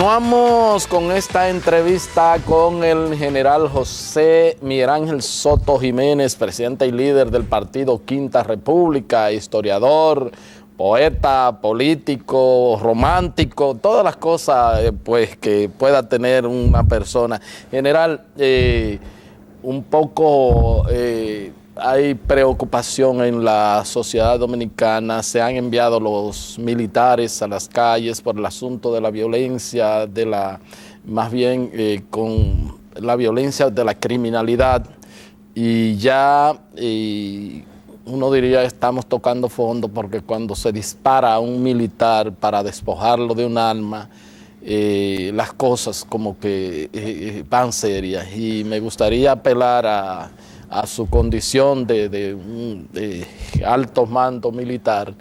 Continuamos con esta entrevista con el general José Miguel Ángel Soto Jiménez, presidente y líder del partido Quinta República, historiador, poeta, político, romántico, todas las cosas pues que pueda tener una persona. General, un poco hay preocupación en la sociedad dominicana, se han enviado los militares a las calles por el asunto de la violencia, más bien con la violencia de la criminalidad, y ya uno diría estamos tocando fondo, porque cuando se dispara a un militar para despojarlo de un arma, las cosas como que van serias, y me gustaría apelar a su condición de alto mando militar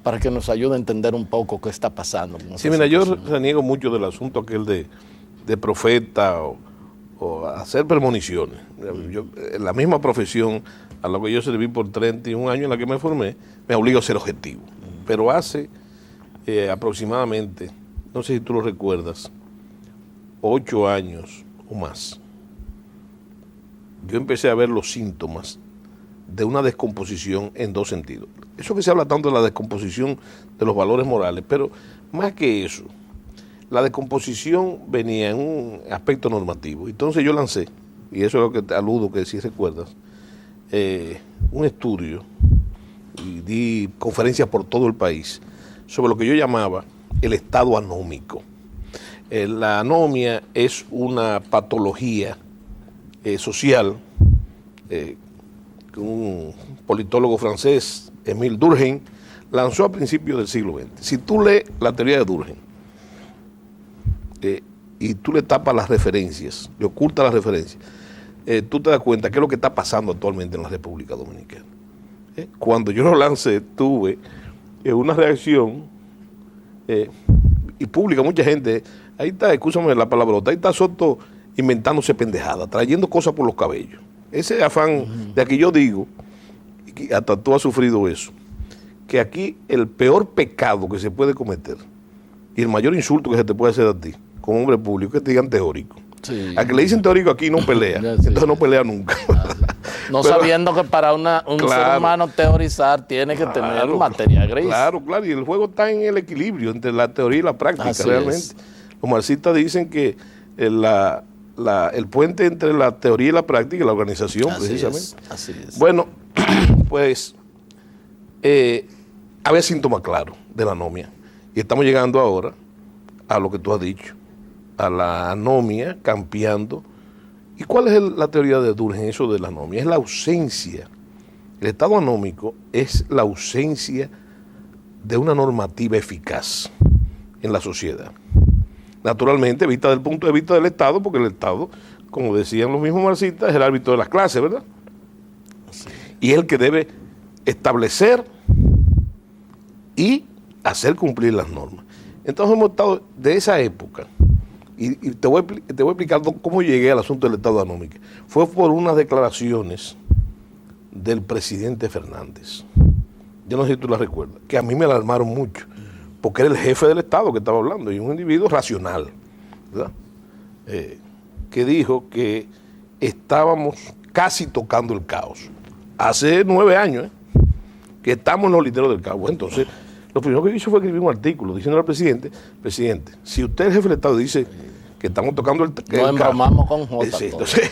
para que nos ayude a entender un poco qué está pasando. Sí, mira, yo reniego mucho del asunto aquel de profeta o hacer premoniciones. Yo, en la misma profesión a la que yo serví por 31 años en la que me formé, me obliga a ser objetivo. Pero hace aproximadamente, no sé si tú lo recuerdas, 8 años o más, yo empecé a ver los síntomas de una descomposición en dos sentidos. Eso que se habla tanto de la descomposición de los valores morales, pero más que eso, la descomposición venía en un aspecto normativo. Entonces yo lancé, y eso es lo que te aludo, que si recuerdas, un estudio y di conferencias por todo el país sobre lo que yo llamaba el estado anómico. La anomia es una patología social, un politólogo francés, Émile Durkheim, lanzó a principios del siglo XX. Si tú lees la teoría de Durkheim y tú le tapas las referencias, le ocultas las referencias, tú te das cuenta qué es lo que está pasando actualmente en la República Dominicana. Cuando yo lo lancé, tuve una reacción y pública, mucha gente, ahí está, escúchame la palabrota, ahí está Soto inventándose pendejadas, trayendo cosas por los cabellos. Ese afán de aquí yo digo, y hasta tú has sufrido eso, que aquí el peor pecado que se puede cometer y el mayor insulto que se te puede hacer a ti, como hombre público, es que te digan teórico. Sí. A que le dicen teórico aquí no pelea, sí. Entonces no pelea nunca. No pero, sabiendo que para un claro, ser humano teorizar tiene que tener materia gris. Claro, y el juego está en el equilibrio entre la teoría y la práctica. Así realmente. Es. Los marxistas dicen que el puente entre la teoría y la práctica y la organización, así precisamente. Así es. Bueno, pues había síntomas claros de la anomia. Y estamos llegando ahora a lo que tú has dicho, a la anomia campeando. ¿Y cuál es la teoría de Durkheim, eso de la anomia? Es la ausencia. El estado anómico es la ausencia de una normativa eficaz en la sociedad. Naturalmente, vista del punto de vista del Estado, porque el Estado, como decían los mismos marxistas, es el árbitro de las clases, ¿verdad? Sí. Y es el que debe establecer y hacer cumplir las normas. Entonces hemos estado de esa época, y te voy a explicar cómo llegué al asunto del estado anómico. Fue por unas declaraciones del presidente Fernández. Yo no sé si tú las recuerdas, que a mí me alarmaron mucho, porque era el jefe del Estado que estaba hablando, y un individuo racional, ¿verdad? Que dijo que estábamos casi tocando el caos. Hace 9 años, que estamos en los literos del caos. Entonces, lo primero que hizo fue escribir un artículo diciendo al presidente, si usted es jefe del Estado dice que estamos tocando el caos. No embromamos con J. Entonces,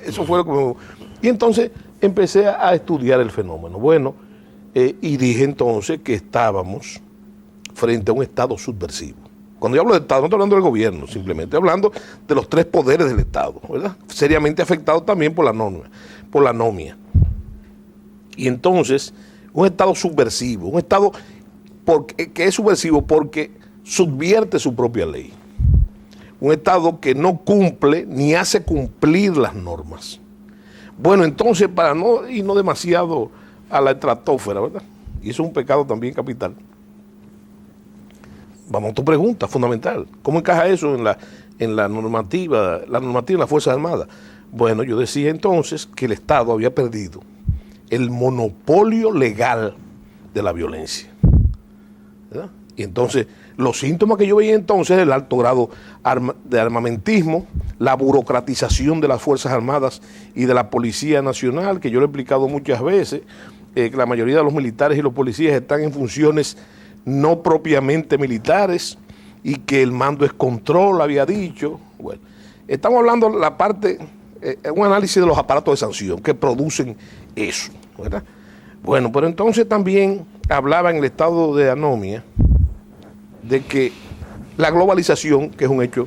eso fue lo que y entonces empecé a estudiar el fenómeno. Bueno, y dije entonces que estábamos frente a un Estado subversivo. Cuando yo hablo de Estado, no estoy hablando del gobierno, simplemente estoy hablando de los 3 poderes del Estado, ¿verdad? Seriamente afectados también por la anomia. Y entonces, un Estado subversivo, un Estado que es subversivo porque subvierte su propia ley. Un Estado que no cumple ni hace cumplir las normas. Bueno, entonces, para no irnos demasiado a la estratosfera, ¿verdad? Y eso es un pecado también capital. Vamos a tu pregunta fundamental. ¿Cómo encaja eso en la normativa de las Fuerzas Armadas? Bueno, yo decía entonces que el Estado había perdido el monopolio legal de la violencia, ¿verdad? Y entonces Los síntomas que yo veía entonces, el alto grado de armamentismo, la burocratización de las Fuerzas Armadas y de la Policía Nacional, que yo lo he explicado muchas veces, que la mayoría de los militares y los policías están en funciones no propiamente militares y que el mando es control, había dicho. Bueno, estamos hablando de la parte, un análisis de los aparatos de sanción que producen eso, ¿verdad? Bueno, pero entonces también hablaba en el estado de anomia de que la globalización, que es un hecho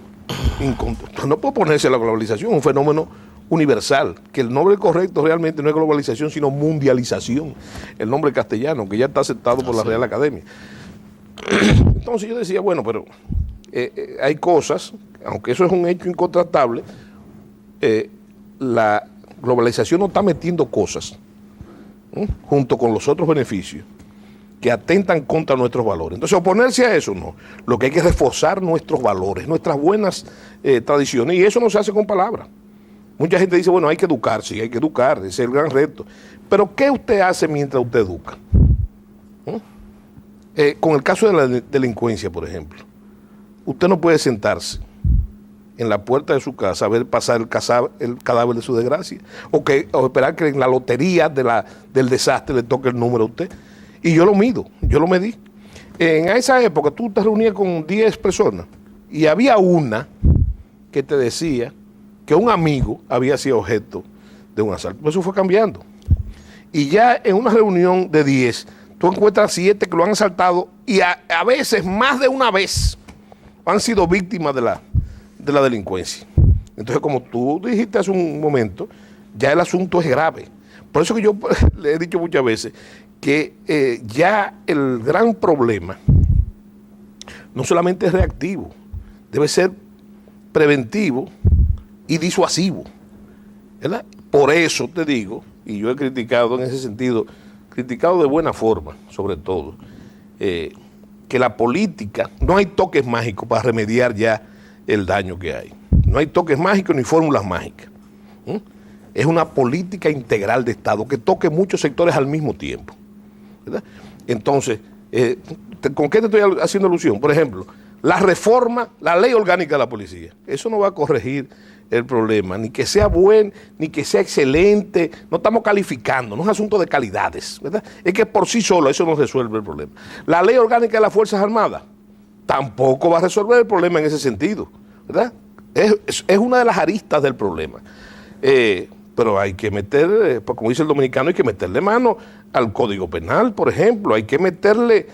incontrolable, no puede ponerse la globalización, es un fenómeno universal, que el nombre correcto realmente no es globalización, sino mundialización, el nombre castellano, que ya está aceptado por la Real Academia. Entonces yo decía, bueno, pero hay cosas, aunque eso es un hecho incontratable, la globalización nos está metiendo cosas, junto con los otros beneficios, que atentan contra nuestros valores. Entonces, oponerse a eso no. Lo que hay que es reforzar nuestros valores, nuestras buenas tradiciones, y eso no se hace con palabras. Mucha gente dice, bueno, hay que educar, sí, hay que educar, ese es el gran reto. Pero, ¿qué usted hace mientras usted educa? Con el caso de la delincuencia, por ejemplo, usted no puede sentarse en la puerta de su casa a ver pasar el cadáver de su desgracia, o esperar que en la lotería del desastre le toque el número a usted. Y yo lo mido, yo lo medí. En esa época tú te reunías con 10 personas y había una que te decía que un amigo había sido objeto de un asalto. Eso fue cambiando. Y ya en una reunión de 10, tú encuentras 7 que lo han asaltado y a veces, más de una vez, han sido víctimas de la delincuencia. Entonces, como tú dijiste hace un momento, ya el asunto es grave. Por eso que yo le he dicho muchas veces que ya el gran problema no solamente es reactivo, debe ser preventivo y disuasivo, ¿verdad? Por eso te digo, y yo he criticado en ese sentido, criticado de buena forma, sobre todo, que la política, no hay toques mágicos para remediar ya el daño que hay. No hay toques mágicos ni fórmulas mágicas. Es una política integral de Estado que toque muchos sectores al mismo tiempo, ¿verdad? Entonces, ¿con qué te estoy haciendo alusión? Por ejemplo, la reforma, la ley orgánica de la policía. Eso no va a corregir el problema, ni que sea buen, ni que sea excelente. No estamos calificando, no es asunto de calidades, ¿verdad? Es que por sí solo eso no resuelve el problema. La ley orgánica de las Fuerzas Armadas tampoco va a resolver el problema en ese sentido, ¿verdad? Es una de las aristas del problema. Pero hay que meter, como dice el dominicano, hay que meterle mano al Código Penal, por ejemplo, hay que meterle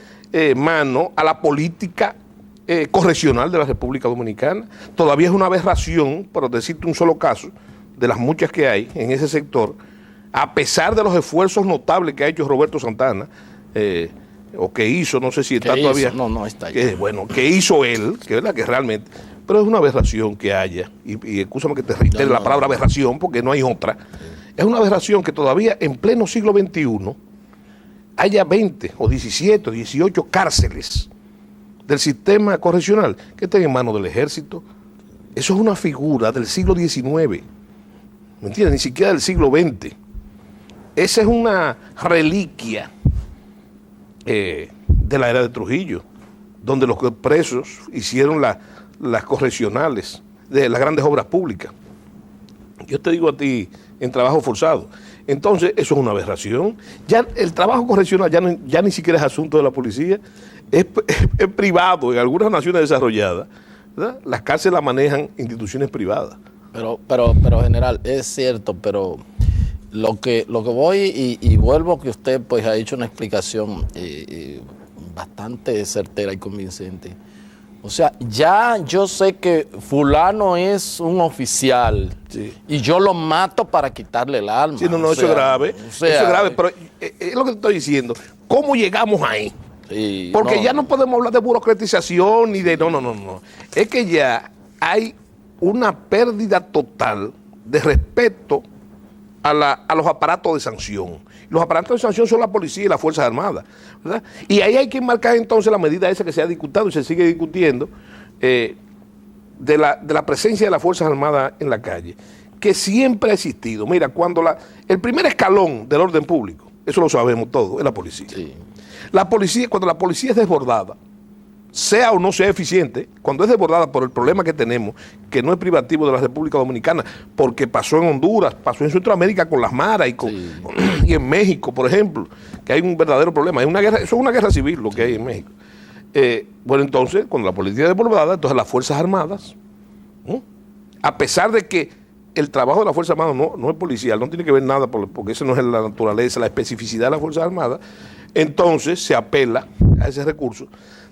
mano a la política correccional de la República Dominicana. Todavía es una aberración, por decirte un solo caso, de las muchas que hay en ese sector, a pesar de los esfuerzos notables que ha hecho Roberto Santana, o que hizo, no sé si está todavía. No está ahí. Bueno, que hizo él, que verdad que realmente, pero es una aberración que haya, y escúchame que te reitere la palabra aberración, porque no hay otra. Es una aberración que todavía en pleno siglo XXI haya 20 o 17 o 18 cárceles del sistema correccional que estén en manos del ejército. Eso es una figura del siglo XIX, ¿me entiendes? Ni siquiera del siglo XX. Esa es una reliquia de la era de Trujillo, donde los presos hicieron las correccionales de las grandes obras públicas. Yo te digo a ti, en trabajo forzado. Entonces, eso es una aberración. Ya el trabajo correccional ya ni siquiera es asunto de la policía, es privado. En algunas naciones desarrolladas, ¿verdad? Las cárceles las manejan instituciones privadas. Pero general, es cierto, pero lo que voy y vuelvo que usted pues ha hecho una explicación bastante certera y convincente. O sea, ya yo sé que fulano es un oficial, sí, y yo lo mato para quitarle el alma. Sí, no, eso es grave. Eso es grave, pero es lo que te estoy diciendo. ¿Cómo llegamos ahí? Sí, porque ya no podemos hablar de burocratización ni de... No. Es que ya hay una pérdida total de respeto a los aparatos de sanción. Los aparatos de sanción son la policía y las Fuerzas Armadas, ¿verdad? Y ahí hay que marcar entonces la medida esa que se ha discutido y se sigue discutiendo de la presencia de las Fuerzas Armadas en la calle, que siempre ha existido. Mira, cuando el primer escalón del orden público, eso lo sabemos todos, es la policía. Sí. La policía, cuando la policía es desbordada, sea o no sea eficiente, cuando es desbordada por el problema que tenemos, que no es privativo de la República Dominicana, porque pasó en Honduras, pasó en Centroamérica con las maras y en México, por ejemplo, que hay un verdadero problema. Eso es una guerra civil lo que hay en México. Bueno, entonces, cuando la policía es desbordada, entonces las Fuerzas Armadas, a pesar de que el trabajo de las Fuerzas Armadas no es policial, no tiene que ver nada, porque eso no es la naturaleza, la especificidad de las Fuerzas Armadas, entonces se apela a ese recurso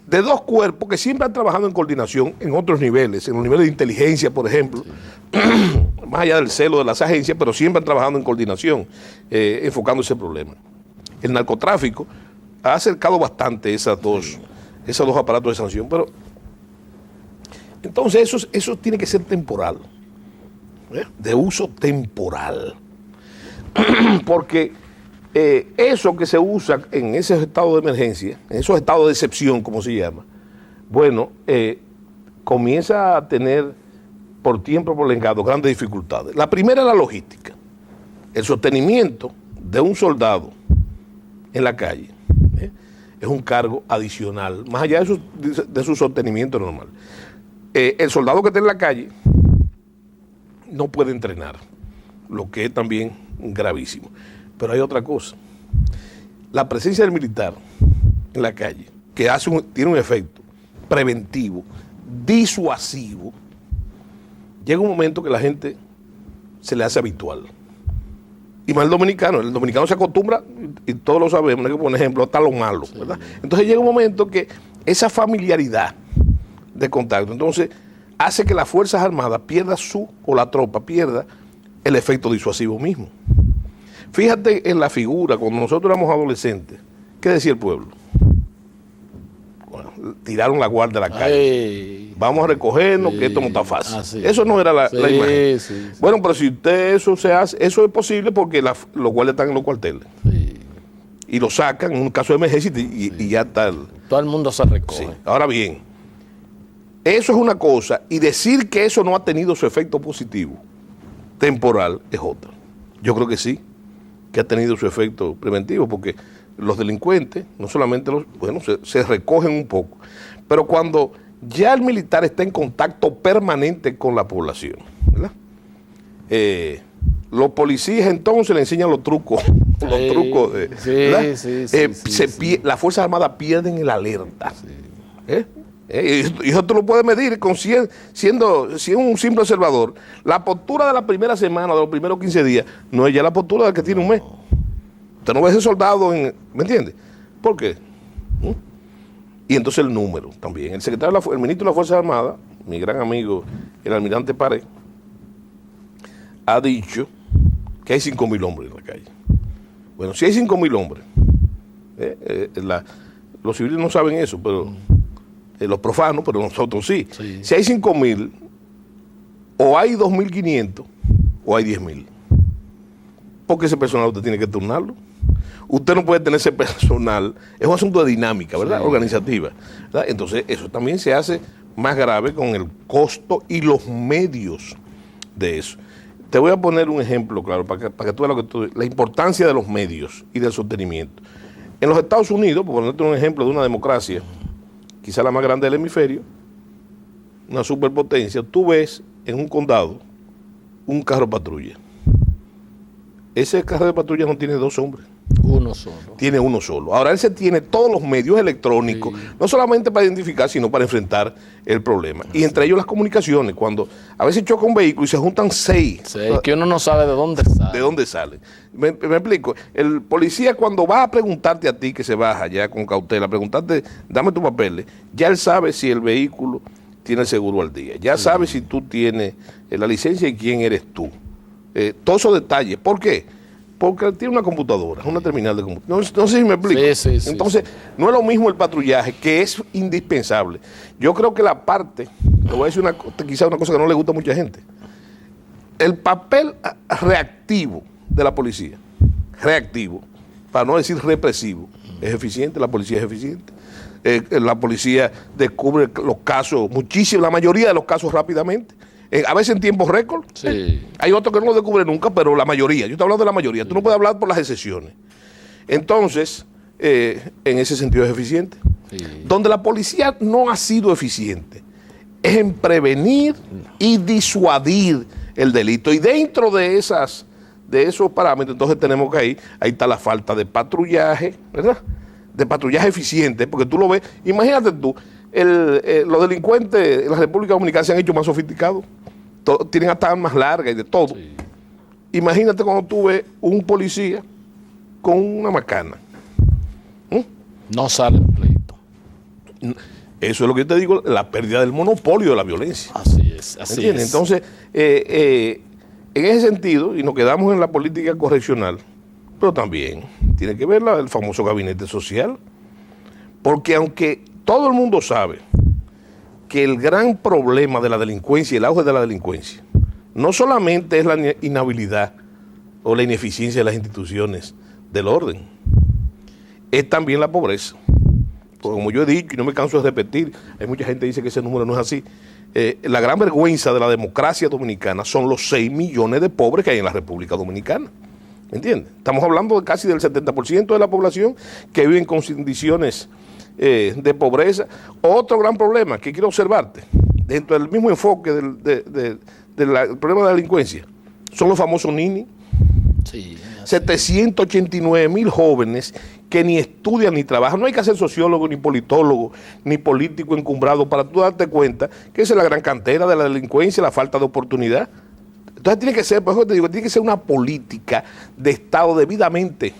de dos cuerpos que siempre han trabajado en coordinación en otros niveles, en los niveles de inteligencia, por ejemplo, más allá del celo de las agencias, pero siempre han trabajado en coordinación, enfocando ese problema. El narcotráfico ha acercado bastante esos dos aparatos de sanción, pero entonces eso tiene que ser temporal, de uso temporal, porque eso que se usa en esos estados de emergencia, en esos estados de excepción, como se llama, bueno, comienza a tener por tiempo prolongado grandes dificultades. La primera es la logística, el sostenimiento de un soldado en la calle, es un cargo adicional, más allá de su sostenimiento normal. El soldado que está en la calle no puede entrenar, lo que es también gravísimo. Pero hay otra cosa. La presencia del militar en la calle, que tiene un efecto preventivo, disuasivo, llega un momento que la gente se le hace habitual. Y más el dominicano se acostumbra, y todos lo sabemos, no hay que poner ejemplo, hasta lo malo, ¿verdad? Entonces llega un momento que esa familiaridad de contacto, entonces hace que las Fuerzas Armadas o la tropa pierda el efecto disuasivo mismo. Fíjate en la figura, cuando nosotros éramos adolescentes, ¿qué decía el pueblo? Bueno, tiraron la guardia a la calle. Vamos a recogernos, que esto no está fácil. Eso no era la imagen. Bueno, pero si usted eso se hace, eso es posible porque los guardias están en los cuarteles. Y lo sacan en un caso de emergencia y ya está. Todo el mundo se recoge. Ahora bien, eso es una cosa, y decir que eso no ha tenido su efecto positivo, temporal, es otra. Yo creo que sí, que ha tenido su efecto preventivo, porque los delincuentes, no solamente se recogen un poco, pero cuando ya el militar está en contacto permanente con la población, ¿verdad? Los policías entonces le enseñan los trucos, las Fuerzas Armadas pierden el alerta. Y eso tú lo puedes medir siendo un simple observador. La postura de la primera semana, de los primeros 15 días, no es ya la postura del que tiene un mes. Usted no ve ese soldado, ¿me entiende? ¿Por qué? Y entonces el número también. El ministro de las Fuerzas Armadas, mi gran amigo, el almirante Pared, ha dicho que hay 5.000 hombres en la calle. Bueno, si hay 5.000 hombres, los civiles no saben eso, pero los profanos, pero nosotros sí. Si hay 5.000, o hay 2.500, o hay 10.000. Porque ese personal usted tiene que turnarlo. Usted no puede tener ese personal, es un asunto de dinámica, ¿verdad? Organizativa, ¿verdad? Entonces, eso también se hace más grave con el costo y los medios de eso. Te voy a poner un ejemplo, claro, para que tú veas la importancia de los medios y del sostenimiento. En los Estados Unidos, por ponerte un ejemplo de una democracia, quizá la más grande del hemisferio, una superpotencia, tú ves en un condado un carro patrulla. Ese carro de patrulla no tiene 2 hombres. Uno solo. Tiene uno solo. Ahora, él tiene todos los medios electrónicos, no solamente para identificar, sino para enfrentar el problema. Y entre ellos las comunicaciones, cuando a veces choca un vehículo y se juntan 6. Que uno no sabe de dónde sale. ¿De dónde sale? Me explico. El policía, cuando va a preguntarte a ti, que se baja ya con cautela, preguntarte, dame tus papeles, ya él sabe si el vehículo tiene el seguro al día. Ya sabe si tú tienes la licencia y quién eres tú. Todos esos detalles. ¿Por qué? Porque tiene una computadora, una terminal de computadora. No sé si me explico. Entonces, no es lo mismo el patrullaje, que es indispensable. Yo creo que la parte, te voy a decir quizás una cosa que no le gusta a mucha gente. El papel reactivo de la policía, reactivo, para no decir represivo, es eficiente, la policía es eficiente. La policía descubre los casos, la mayoría de los casos rápidamente. A veces en tiempo récord. Hay otros que no lo descubren nunca, pero la mayoría. Yo estoy hablando de la mayoría. Tú no puedes hablar por las excepciones. Entonces, en ese sentido es eficiente. Sí. Donde la policía no ha sido eficiente es en prevenir y disuadir el delito. Y dentro de esos parámetros, entonces tenemos que ahí está la falta de patrullaje, ¿verdad? De patrullaje eficiente, porque tú lo ves, imagínate tú, los delincuentes en la República Dominicana se han hecho más sofisticados, tienen hasta armas largas y de todo. Sí. Imagínate cuando tú ves un policía con una macana. No sale en pleito. Eso es lo que yo te digo, la pérdida del monopolio de la violencia. Así es, así ¿entiendes? es. Entonces, en ese sentido, y nos quedamos en la política correccional, pero también tiene que ver el famoso gabinete social, porque aunque todo el mundo sabe que el gran problema de la delincuencia y el auge de la delincuencia no solamente es la inhabilidad o la ineficiencia de las instituciones del orden, es también la pobreza. Porque como yo he dicho y no me canso de repetir, hay mucha gente que dice que ese número no es así. La gran vergüenza de la democracia dominicana son los 6 millones de pobres que hay en la República Dominicana. ¿Me entiendes? Estamos hablando de casi del 70% de la población que viven con condiciones de pobreza. Otro gran problema que quiero observarte, dentro del mismo enfoque del problema de la delincuencia, son los famosos NINI. Sí, 789,000 jóvenes que ni estudian ni trabajan. No hay que ser sociólogo, ni politólogo, ni político encumbrado para tú darte cuenta que esa es la gran cantera de la delincuencia, la falta de oportunidad. Entonces tiene que ser, por eso te digo, tiene que ser una política de Estado debidamente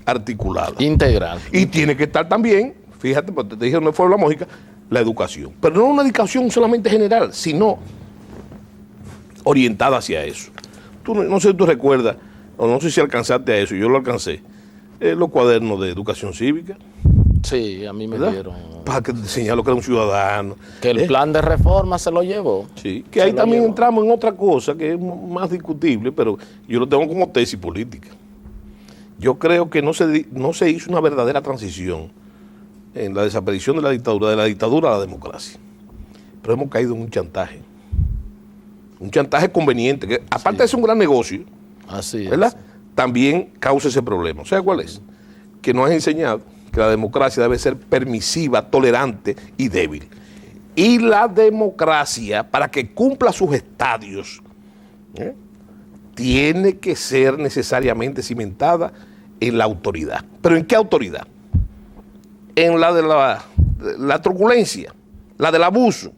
articulada. Integral. Y tiene que estar también, fíjate, porque te dije no fue la lógica, la educación. Pero no una educación solamente general, sino orientada hacia eso. Tú, no sé si tú recuerdas, o no sé si alcanzaste a eso, yo lo alcancé, los cuadernos de educación cívica. Sí, a mí me dieron. Para que te enseñara lo que era un ciudadano. Que el plan de reforma se lo llevó. Sí, que ahí también entramos en otra cosa que es más discutible, pero yo lo tengo como tesis política. Yo creo que no se hizo una verdadera transición en la desaparición de la dictadura a la democracia. Pero hemos caído en un chantaje. Un chantaje conveniente, que aparte de ser un gran negocio, así ¿verdad? Es. También causa ese problema. O sea, ¿cuál es? Que nos han enseñado que la democracia debe ser permisiva, tolerante y débil. Y la democracia, para que cumpla sus estadios, tiene que ser necesariamente cimentada en la autoridad. ¿Pero en qué autoridad? En la de la truculencia, la del abuso,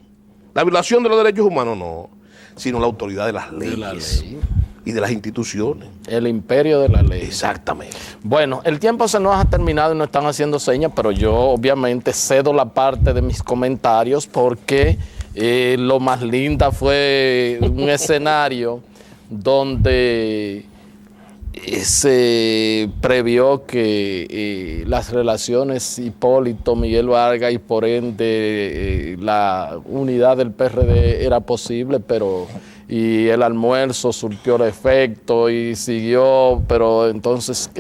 la violación de los derechos humanos, no, sino la autoridad de las leyes. De la ley. Y de las instituciones. El imperio de la ley. Exactamente. Bueno, el tiempo se nos ha terminado y nos están haciendo señas, pero yo obviamente cedo la parte de mis comentarios porque lo más linda fue un escenario donde se previó que las relaciones Hipólito, Miguel Vargas y por ende la unidad del PRD era posible, pero y el almuerzo surtió el efecto y siguió, pero entonces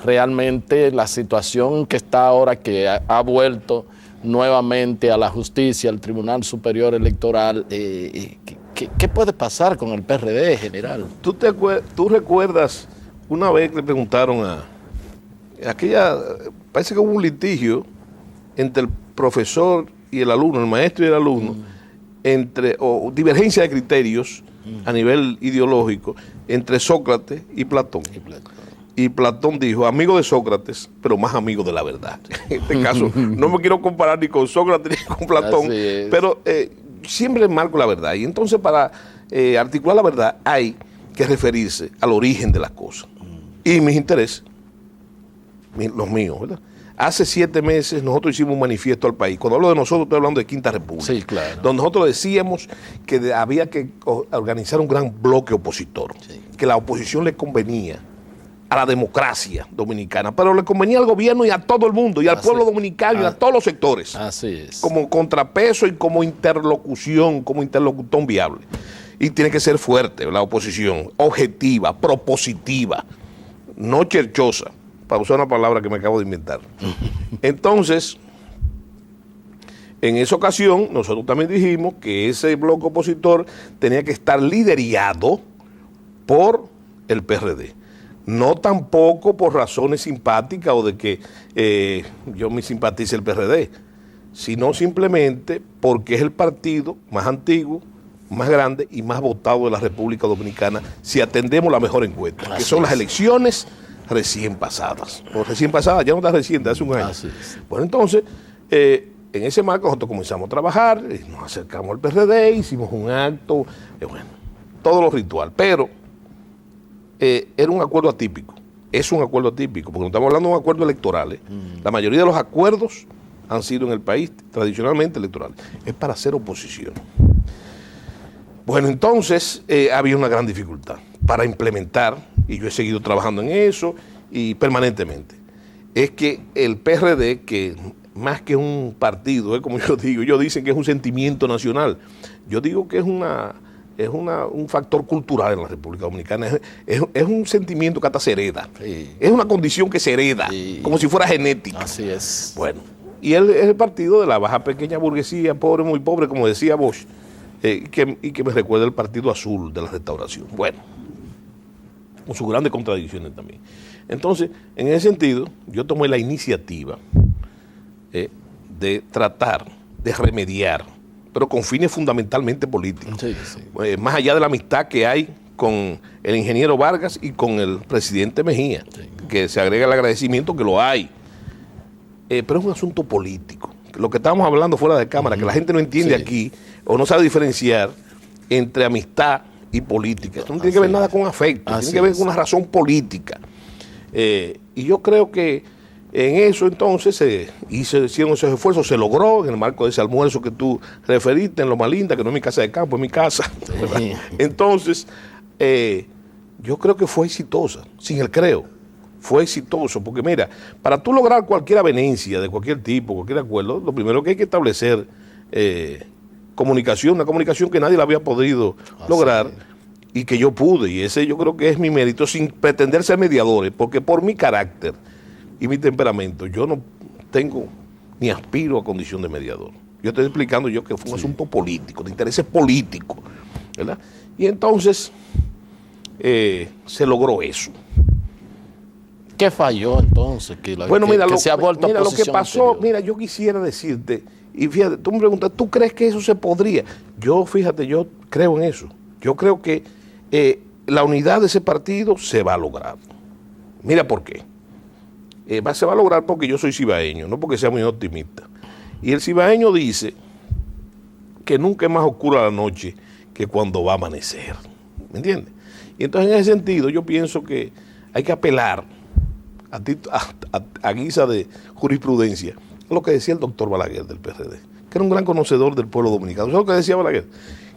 realmente la situación que está ahora, que ha vuelto nuevamente a la justicia, al Tribunal Superior Electoral, ¿qué puede pasar con el PRD, general? ¿Tú recuerdas una vez que le preguntaron parece que hubo un entre el profesor y el alumno, el maestro y el alumno, o divergencia de criterios a nivel ideológico entre Sócrates y Platón. Y Platón dijo, amigo de Sócrates, pero más amigo de la verdad. En este caso, no me quiero comparar ni con Sócrates ni con Platón, pero siempre marco la verdad. Y entonces para articular la verdad hay que referirse al origen de las cosas. Y mis intereses, los míos, ¿verdad? Hace 7 meses nosotros hicimos un manifiesto al país. Cuando hablo de nosotros, estoy hablando de Quinta República. Sí, claro. Donde nosotros decíamos que había que organizar un gran bloque opositor. Sí. Que la oposición le convenía a la democracia dominicana, pero le convenía al gobierno y a todo el mundo, y al pueblo dominicano y a todos los sectores. Así es. Como contrapeso y como interlocución, como interlocutón viable. Y tiene que ser fuerte la oposición, objetiva, propositiva, no cherchosa, para usar una palabra que me acabo de inventar. Entonces, en esa ocasión, nosotros también dijimos que ese bloque opositor tenía que estar liderado por el PRD. No tampoco por razones simpáticas o de que yo me simpatice el PRD, sino simplemente porque es el partido más antiguo, más grande y más votado de la República Dominicana si atendemos la mejor encuesta, que son las elecciones recién pasadas. O recién pasadas, ya no está reciente, hace un año. Bueno, entonces, en ese marco nosotros comenzamos a trabajar, nos acercamos al PRD, hicimos un acto, bueno, todo lo ritual, pero era un acuerdo atípico. Es un acuerdo atípico, porque no estamos hablando de un acuerdo electoral. La mayoría de los acuerdos han sido en el país tradicionalmente electorales. Es para hacer oposición. Bueno, entonces había una gran dificultad para implementar, y yo he seguido trabajando en eso y permanentemente, es que el PRD, que más que un partido, como yo digo, ellos dicen que es un sentimiento nacional, yo digo que es un factor cultural en la República Dominicana, es un sentimiento que hasta se hereda, es una condición que se hereda, como si fuera genética. Así es. Bueno, y él es el partido de la baja pequeña burguesía, pobre, muy pobre, como decía Bosch, y que me recuerda el Partido Azul de la Restauración. Bueno, con sus grandes contradicciones también. Entonces, en ese sentido, yo tomé la iniciativa de tratar de remediar, pero con fines fundamentalmente políticos. Más allá de la amistad que hay con el ingeniero Vargas y con el presidente Mejía, que se agrega el agradecimiento que lo hay. Pero es un asunto político. Lo que estábamos hablando fuera de cámara, que la gente no entiende aquí, o no sabe diferenciar entre amistad y política. Esto no tiene que ver nada con afecto, tiene que ver con una razón política. Y yo creo que en eso entonces se hicieron esos esfuerzos, se logró en el marco de ese almuerzo que tú referiste en Loma Linda, que no es mi casa de campo, es mi casa. Entonces, yo creo que fue exitosa, sin el creo. Fue exitoso, porque mira, para tú lograr cualquier avenencia de cualquier tipo, cualquier acuerdo, lo primero que hay que establecer comunicación, una comunicación que nadie la había podido lograr y que yo pude, y ese yo creo que es mi mérito, sin pretender ser mediadores, porque por mi carácter y mi temperamento, yo no tengo ni aspiro a condición de mediador. Yo estoy explicando yo que fue un asunto político, de intereses políticos, ¿verdad? Y entonces se logró eso. ¿Qué falló entonces? Bueno, mira, que se ha vuelto mira lo que pasó, anterior. mira, yo quisiera decirte, y fíjate, tú me preguntas, ¿tú crees que eso se podría? Yo, fíjate, yo creo en eso. Yo creo que la unidad de ese partido se va a lograr. Mira por qué. Se va a lograr porque yo soy cibaeño, no porque sea muy optimista. Y el cibaeño dice que nunca es más oscura la noche que cuando va a amanecer. ¿Me entiendes? Y entonces en ese sentido yo pienso que hay que apelar a guisa de jurisprudencia lo que decía el doctor Balaguer del PRD, que era un gran conocedor del pueblo dominicano. ¿Sabes lo que decía Balaguer?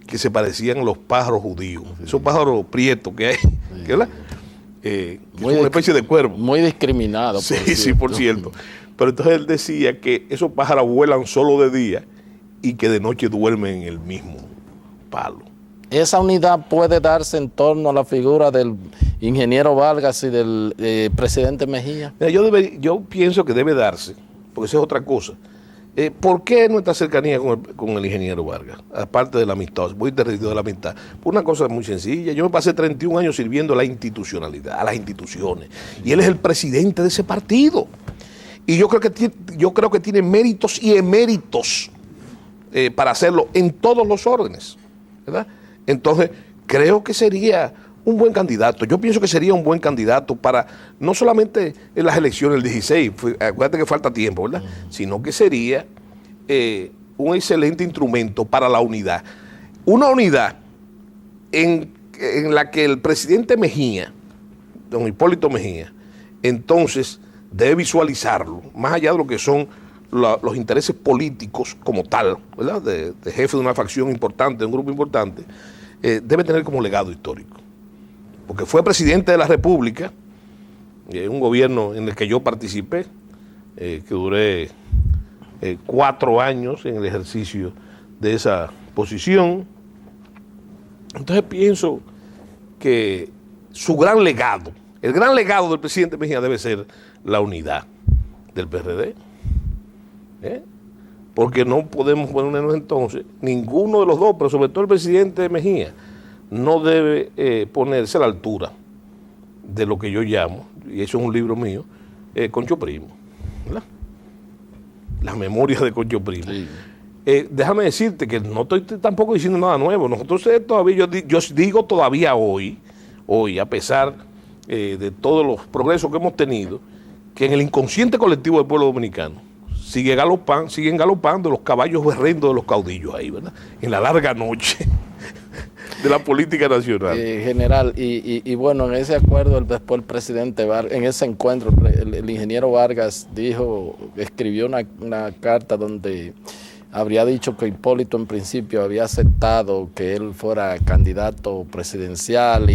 Que se parecían los pájaros judíos, esos pájaros prietos que hay, ¿verdad? Que es una especie de cuervo. Muy discriminado. Sí, por cierto. Pero entonces él decía que esos pájaros vuelan solo de día y que de noche duermen en el mismo palo. ¿Esa unidad puede darse en torno a la figura del ingeniero Vargas y del presidente Mejía? Mira, yo pienso que debe darse, porque esa es otra cosa. ¿Por qué nuestra cercanía con el ingeniero Vargas? Aparte de la amistad, voy derretido de la amistad. Por una cosa muy sencilla, yo me pasé 31 años sirviendo a la institucionalidad, a las instituciones, y él es el presidente de ese partido. Y yo creo que tiene méritos y eméritos para hacerlo en todos los órdenes, ¿verdad? Entonces, creo que sería un buen candidato. Yo pienso que sería un buen candidato para, no solamente en las elecciones del 16, acuérdate que falta tiempo, ¿verdad? Sino que sería un excelente instrumento para la unidad. Una unidad en la que el presidente Mejía, don Hipólito Mejía, entonces debe visualizarlo, más allá de lo que son los intereses políticos como tal, ¿verdad? De jefe de una facción importante, de un grupo importante, debe tener como legado histórico. Porque fue presidente de la República, un gobierno en el que yo participé, que duré 4 años en el ejercicio de esa posición. Entonces pienso que su gran legado, el gran legado del presidente Mejía debe ser la unidad del PRD. Porque no podemos ponernos entonces, ninguno de los dos, pero sobre todo el presidente Mejía, no debe ponerse a la altura de lo que yo llamo, y eso es un libro mío, Concho Primo, ¿verdad? Las memorias de Concho Primo. Sí. Déjame decirte que no estoy tampoco diciendo nada nuevo. Nosotros todavía, yo digo todavía hoy, a pesar de todos los progresos que hemos tenido, que en el inconsciente colectivo del pueblo dominicano siguen galopando los caballos berrendos de los caudillos ahí, ¿verdad? En la larga noche de la política nacional. General, y bueno, en ese acuerdo después el presidente Vargas, en ese encuentro, el ingeniero Vargas escribió una carta donde habría dicho que Hipólito en principio había aceptado que él fuera candidato presidencial,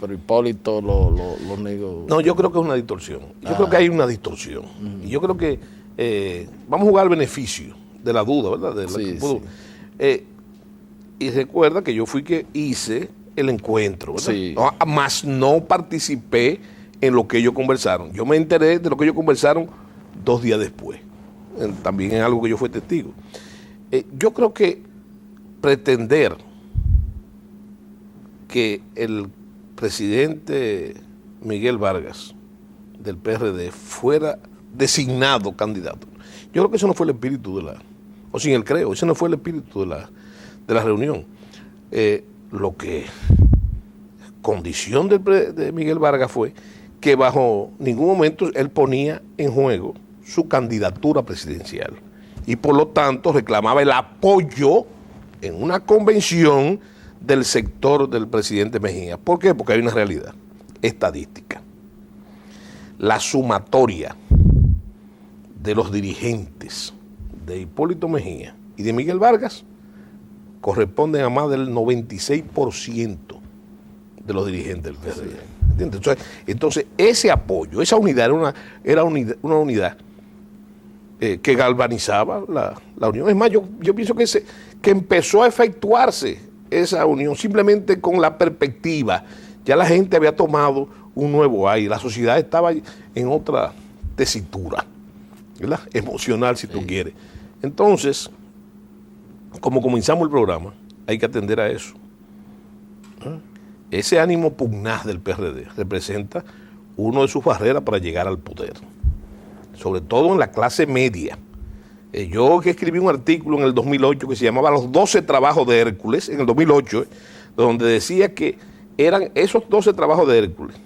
pero Hipólito lo negó. No, yo creo que es una distorsión. Yo creo que hay una distorsión. Y yo creo que vamos a jugar al beneficio de la duda, ¿verdad? Y recuerda que yo fui que hice el encuentro, ¿verdad? Sí. Más no participé en lo que ellos conversaron. Yo me enteré de lo que ellos conversaron 2 días después. También es algo que yo fui testigo. Yo creo que pretender que el presidente Miguel Vargas del PRD fuera designado candidato, yo creo que eso no fue el espíritu ese no fue el espíritu de la reunión. Lo que condición de Miguel Vargas fue que bajo ningún momento él ponía en juego su candidatura presidencial y por lo tanto reclamaba el apoyo en una convención del sector del presidente Mejía. ¿Por qué? Porque hay una realidad estadística. La sumatoria de los dirigentes de Hipólito Mejía y de Miguel Vargas corresponden a más del 96% de los dirigentes del PRD. ¿Entiendes? Entonces, ese apoyo, esa unidad era una unidad que galvanizaba la unión. Es más, yo pienso que empezó a efectuarse esa unión simplemente con la perspectiva. Ya la gente había tomado un nuevo aire, la sociedad estaba en otra tesitura, ¿verdad? Emocional, si tú quieres. Entonces, como comenzamos el programa, hay que atender a eso. Ese ánimo pugnaz del PRD representa una de sus barreras para llegar al poder, sobre todo en la clase media. Yo que escribí un artículo en el 2008 que se llamaba Los 12 trabajos de Hércules, en el 2008, donde decía que eran esos 12 trabajos de Hércules,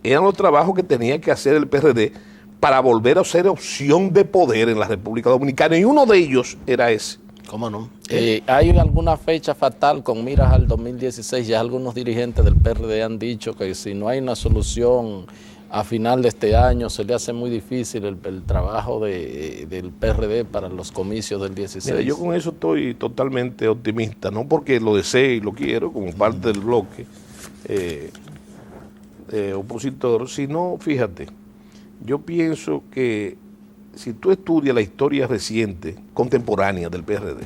eran los trabajos que tenía que hacer el PRD para volver a ser opción de poder en la República Dominicana, y uno de ellos era ese. ¿Cómo no? ¿Hay alguna fecha fatal con miras al 2016? Ya algunos dirigentes del PRD han dicho que si no hay una solución a final de este año, se le hace muy difícil el trabajo del PRD para los comicios del 16. Mira, yo con eso estoy totalmente optimista, no porque lo desee y lo quiero como parte del bloque opositor, sino, fíjate, yo pienso que si tú estudias la historia reciente, contemporánea del PRD,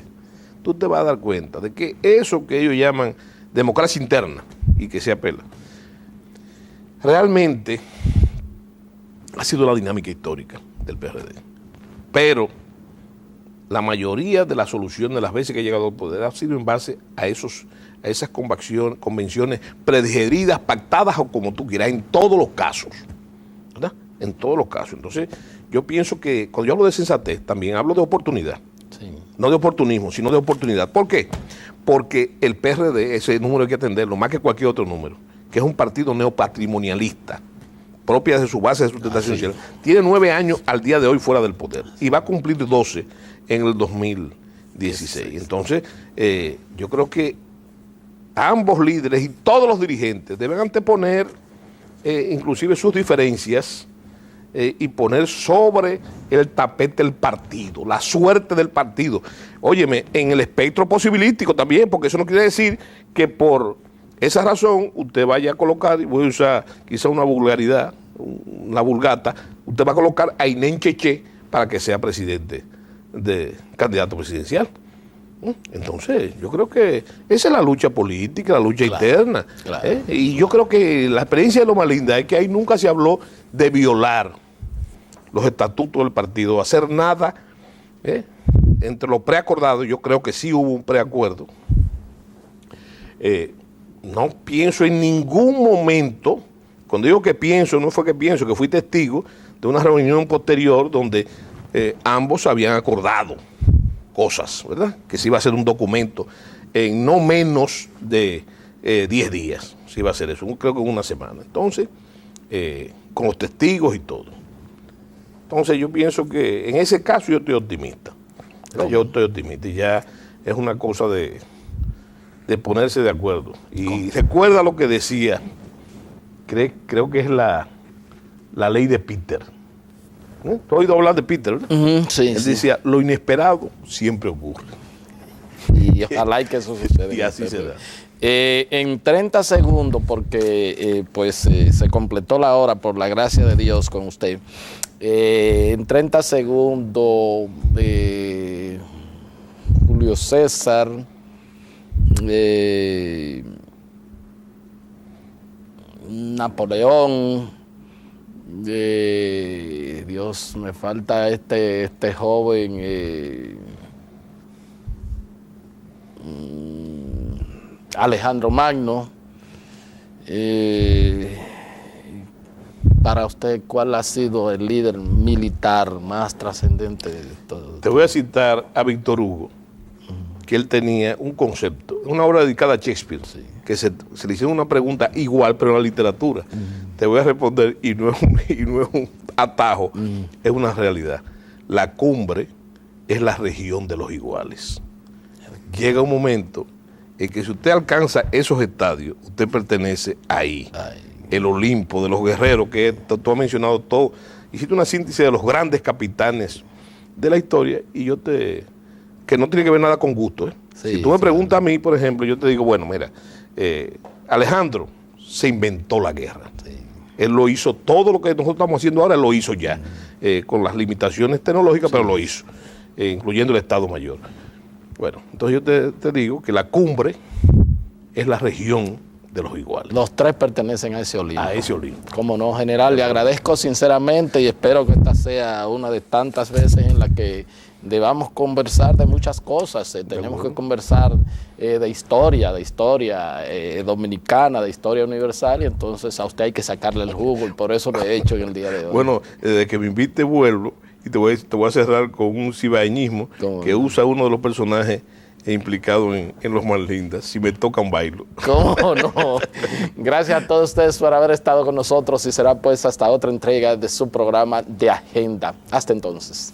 tú te vas a dar cuenta de que eso que ellos llaman democracia interna y que se apela, realmente ha sido la dinámica histórica del PRD. Pero la mayoría de las soluciones de las veces que ha llegado al poder ha sido en base a esas convenciones predigeridas, pactadas o como tú quieras, en todos los casos, ¿verdad? En todos los casos. Entonces, yo pienso que cuando yo hablo de sensatez, también hablo de oportunidad. Sí. No de oportunismo, sino de oportunidad. ¿Por qué? Porque el PRD, ese número hay que atenderlo más que cualquier otro número, que es un partido neopatrimonialista, propia de su base de sustentación social. Tiene 9 años al día de hoy fuera del poder y va a cumplir 12 en el 2016. Entonces, yo creo que ambos líderes y todos los dirigentes deben anteponer inclusive sus diferencias y poner sobre el tapete el partido, la suerte del partido. Óyeme, en el espectro posibilístico también, porque eso no quiere decir que por esa razón usted vaya a colocar, y voy a usar quizá una vulgaridad, una vulgata, usted va a colocar a Inén Cheche para que sea candidato presidencial. Entonces, yo creo que esa es la lucha política, la lucha interna. Claro. Y yo creo que la experiencia de Loma Linda es que ahí nunca se habló de violar los estatutos del partido, hacer nada entre los preacordados. Yo creo que sí hubo un preacuerdo. No pienso en ningún momento Cuando digo que pienso, no fue que pienso, que fui testigo de una reunión posterior donde ambos habían acordado cosas, ¿verdad? Que se iba a hacer un documento en no menos de 10 días, se iba a hacer eso, creo que en una semana. Entonces, con los testigos y todo. Entonces yo pienso que en ese caso yo estoy optimista. Yo estoy optimista y ya es una cosa de ponerse de acuerdo. Y recuerda lo que decía, creo que es la ley de Peter. ¿Tú has oído hablar de Peter, ¿verdad? Sí, Él sí. decía, lo inesperado siempre ocurre. Y ojalá y que eso suceda. Y así se da. En 30 segundos, porque se completó la hora por la gracia de Dios con usted. En 30 segundos, Julio César, Napoleón, Dios, me falta este joven, Alejandro Magno. Para usted, ¿cuál ha sido el líder militar más trascendente de todo? Te voy a citar a Víctor Hugo, que él tenía un concepto, una obra dedicada a Shakespeare, sí, que se le hicieron una pregunta igual, pero en la literatura. Te voy a responder, y no es un atajo, es una realidad. La cumbre es la región de los iguales. Llega un momento en que si usted alcanza esos estadios, usted pertenece ahí. El Olimpo de los guerreros, que tú has mencionado todo. Hiciste una síntesis de los grandes capitanes de la historia y que no tiene que ver nada con gusto. Sí, si tú me preguntas a mí, por ejemplo, yo te digo, bueno, mira, Alejandro se inventó la guerra. Sí. Él lo hizo, todo lo que nosotros estamos haciendo ahora, él lo hizo ya, con las limitaciones tecnológicas, pero lo hizo, incluyendo el Estado Mayor. Bueno, entonces yo te digo que la cumbre es la región de los iguales. Los tres pertenecen a ese Olimpo. A ese Olimpo. Como no, general, le agradezco sinceramente y espero que esta sea una de tantas veces en la que debamos conversar de muchas cosas. Tenemos que conversar de historia dominicana, de historia universal, y entonces a usted hay que sacarle el jugo y por eso lo he hecho en el día de hoy. Bueno, desde que me invite vuelvo y te voy a cerrar con un cibaeñismo que usa uno de los personajes implicado en Los Más Lindas. Si me toca un bailo. ¿Cómo no? Gracias a todos ustedes por haber estado con nosotros y será pues hasta otra entrega de su programa de Agenda. Hasta entonces.